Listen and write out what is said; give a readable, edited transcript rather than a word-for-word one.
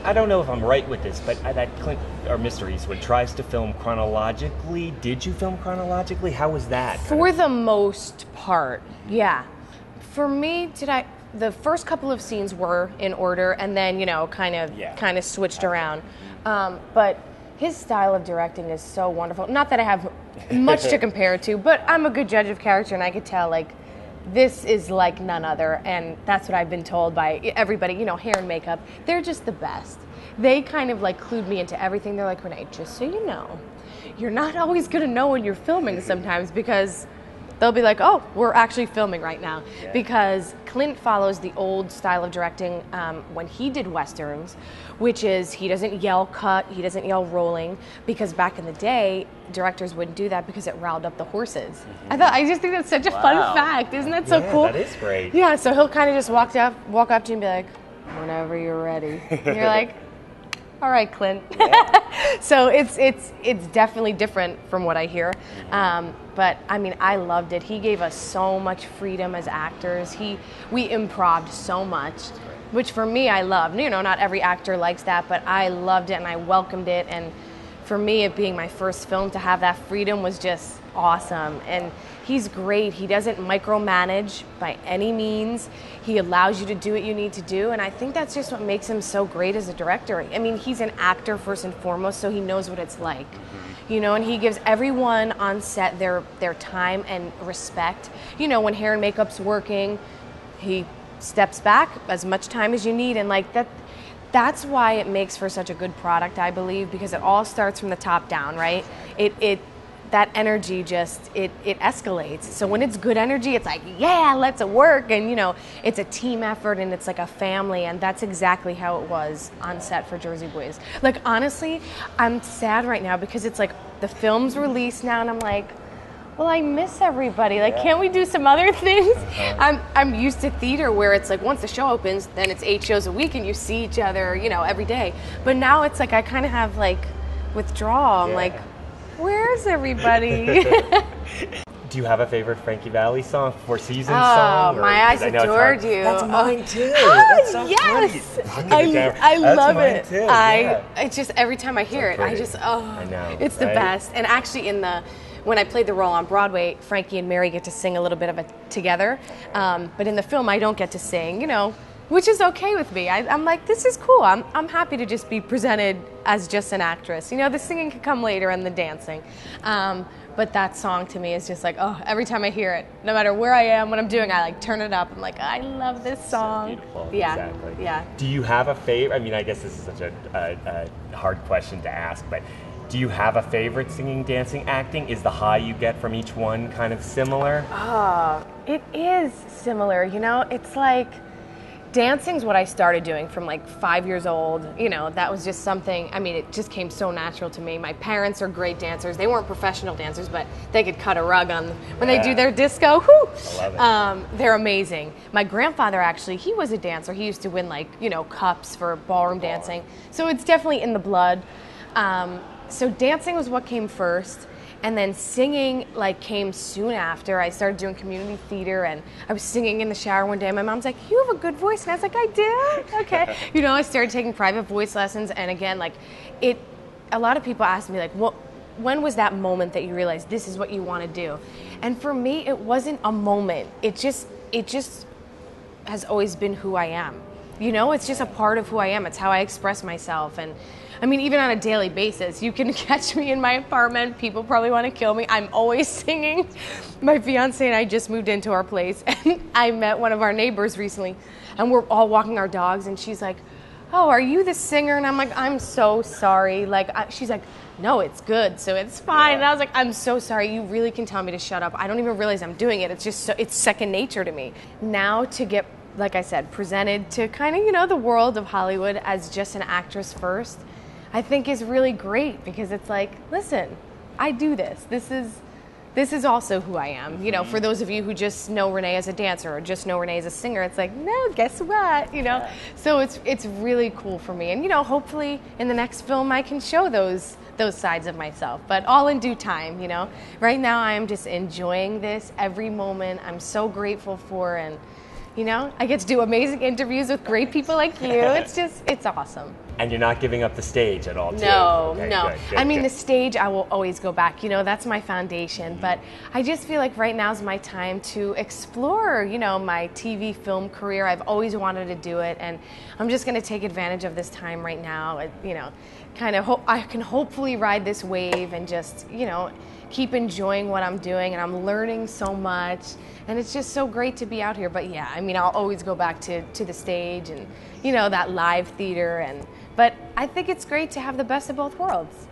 I don't know if I'm right with this, but that Clint or Mr. Eastwood tries to film chronologically. Did you film chronologically? How was that? For the most part, yeah. For me, the first couple of scenes were in order, and then kind of switched around. But his style of directing is so wonderful. Not that I have much to compare it to, but I'm a good judge of character, and I could tell this is like none other, and that's what I've been told by everybody. Hair and makeup, they're just the best. They kind of clued me into everything. They're like, Renee, just so you know, you're not always going to know when you're filming sometimes, because they'll be like, oh, we're actually filming right now. Yeah. Because Clint follows the old style of directing when he did Westerns, which is he doesn't yell cut, he doesn't yell rolling, because back in the day, directors wouldn't do that because it riled up the horses. Mm-hmm. I just think that's such a fun fact. Isn't that so cool? That is great. Yeah, so he'll kind of just walk up to you and be like, whenever you're ready. And you're like, all right, Clint. Yeah. So it's definitely different from what I hear. But I mean, I loved it. He gave us so much freedom as actors. We improv'd so much, which for me, I love. Not every actor likes that, but I loved it and I welcomed it. And for me, it being my first film, to have that freedom was just awesome. And he's great. He doesn't micromanage by any means. He allows you to do what you need to do, and I think that's just what makes him so great as a director. I mean, he's an actor first and foremost, so he knows what it's like. And he gives everyone on set their time and respect. When hair and makeup's working, he steps back as much time as you need, and that's why it makes for such a good product, I believe, because it all starts from the top down, right? That energy it escalates. So when it's good energy, it's like, yeah, let's work. And, it's a team effort and it's like a family. And that's exactly how it was on set for Jersey Boys. Honestly, I'm sad right now because it's the film's released now and I'm like, well, I miss everybody. Can't we do some other things? I'm used to theater where it's once the show opens, then it's 8 shows a week and you see each other, every day. But now it's I kind of have withdrawal. I'm where's everybody? Do you have a favorite Frankie Valli song, Four Seasons song? Oh, My Eyes Adored You. That's mine too. That's so yes. funny. I love it. Too. Yeah. It's just every time I hear it, pretty. I know, it's the best. And actually when I played the role on Broadway, Frankie and Mary get to sing a little bit of it together. But in the film, I don't get to sing, which is okay with me. I'm like, this is cool. I'm happy to just be presented as just an actress. The singing can come later and the dancing. But that song to me is just every time I hear it, no matter where I am, what I'm doing, I turn it up. I'm like, I love this song. So beautiful. Yeah. Exactly. Yeah. Do you have a favorite? I mean, I guess this is such a hard question to ask, but do you have a favorite singing, dancing, acting? Is the high you get from each one kind of similar? It is similar. It's dancing's what I started doing from 5 years old. That was just something, it just came so natural to me. My parents are great dancers. They weren't professional dancers, but they could cut a rug on when they do their disco. Whoo! I love it. They're amazing. My grandfather, actually, he was a dancer. He used to win cups for ballroom dancing. So it's definitely in the blood. So dancing was what came first. And then singing came soon after. I started doing community theater and I was singing in the shower one day. And my mom's like, you have a good voice. And I was like, I do? Okay. I started taking private voice lessons. And again, a lot of people ask me when was that moment that you realized this is what you want to do? And for me, it wasn't a moment. It just has always been who I am. It's just a part of who I am. It's how I express myself. And even on a daily basis, you can catch me in my apartment. People probably want to kill me. I'm always singing. My fiance and I just moved into our place, and I met one of our neighbors recently, and we're all walking our dogs, and she's like, oh, are you the singer? And I'm like, I'm so sorry. She's like, no, it's good, so it's fine. And I was like, I'm so sorry. You really can tell me to shut up. I don't even realize I'm doing it. It's just it's second nature to me. Now to get, like I said, presented to kind of, the world of Hollywood as just an actress first, I think is really great because it's listen, I do this. This is also who I am. For those of you who just know Renee as a dancer or just know Renee as a singer, it's no, guess what? So it's really cool for me. And hopefully in the next film I can show those sides of myself, but all in due time. Right now I am just enjoying this every moment. I'm so grateful for, and I get to do amazing interviews with great people like you. It's awesome. And you're not giving up the stage at all, too? No, Okay, no. good, I mean, good. the stage, I will always go back. You know, that's my foundation. But I just feel like right now is my time to explore, you know, my TV film career. I've always wanted to do it, and I'm just going to take advantage of this time right now. You know, kind of I can hopefully ride this wave and just, you know, keep enjoying what I'm doing, and I'm learning so much, and it's just so great to be out here. But yeah, I mean, I'll always go back to the stage and, you know, that live theater, but I think it's great to have the best of both worlds.